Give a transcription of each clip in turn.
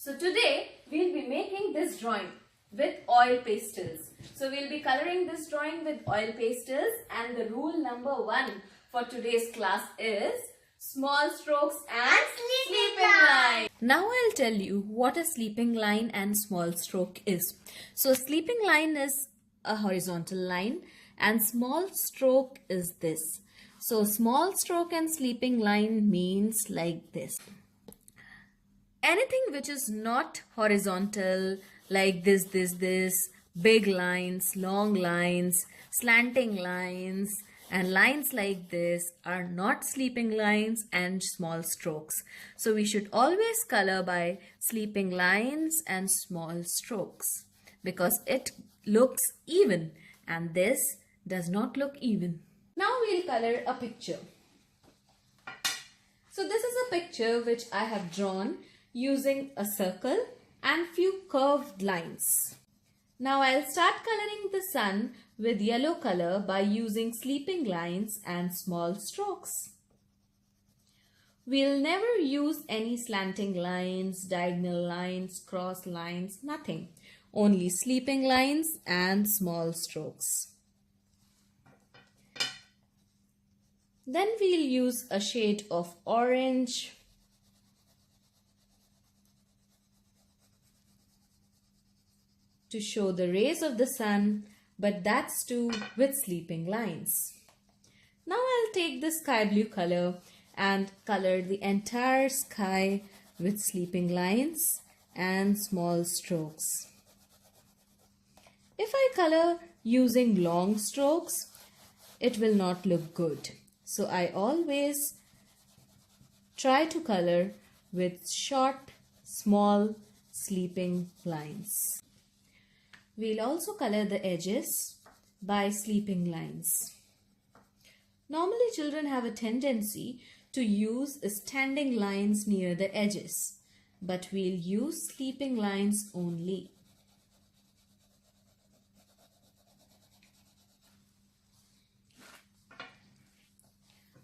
So today we'll be making this drawing with oil pastels. So we'll be coloring this drawing with oil pastels, and the rule number 1 for today's class is small strokes and sleeping line. Now I'll tell you what a sleeping line and small stroke is. So sleeping line is a horizontal line and small stroke is this. So small stroke and sleeping line means like this. Anything which is not horizontal, like this, big lines, long lines, slanting lines, and lines like this are not sleeping lines and small strokes. So we should always color by sleeping lines and small strokes because it looks even, and this does not look even. Now we'll color a picture. So this is a picture which I have drawn using a circle and few curved lines. Now I'll start coloring the sun with yellow color by using sleeping lines and small strokes. We'll never use any slanting lines, diagonal lines, cross lines, nothing. Only sleeping lines and small strokes. Then we'll use a shade of orange to show the rays of the sun, but that's too with sleeping lines. Now I'll take the sky blue color and color the entire sky with sleeping lines and small strokes. If I color using long strokes, it will not look good. So I always try to color with short, small sleeping lines. We'll also color the edges by sleeping lines. Normally children have a tendency to use standing lines near the edges, but we'll use sleeping lines only.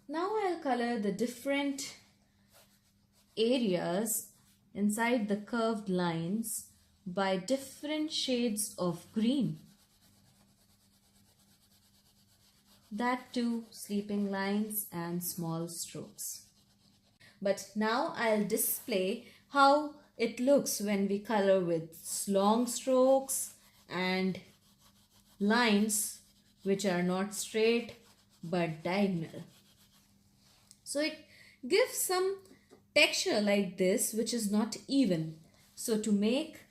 Now I'll color the different areas inside the curved lines by different shades of green. That too sleeping lines and small strokes. But now I'll display how it looks when we color with long strokes and lines which are not straight but diagonal. So it gives some texture like this which is not even. So to make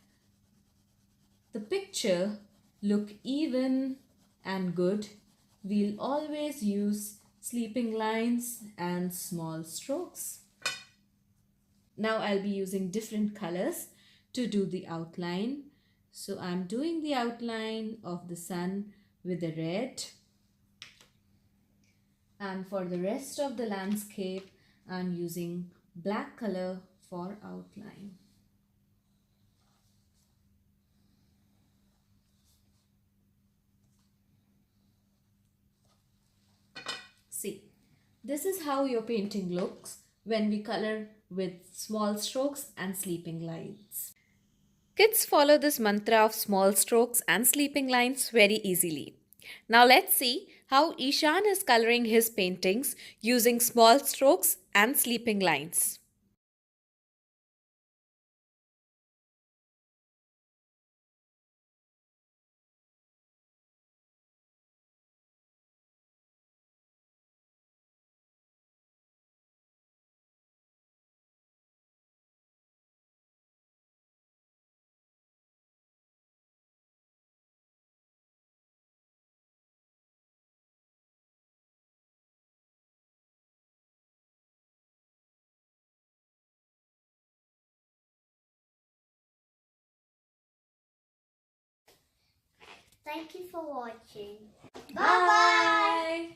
the picture look even and good, we'll always use sleeping lines and small strokes. Now I'll be using different colors to do the outline. So I'm doing the outline of the sun with the red. And for the rest of the landscape, I'm using black color for outline. See, this is how your painting looks when we color with small strokes and sleeping lines. Kids follow this mantra of small strokes and sleeping lines very easily. Now let's see how Ishan is coloring his paintings using small strokes and sleeping lines. Thank you for watching. Bye!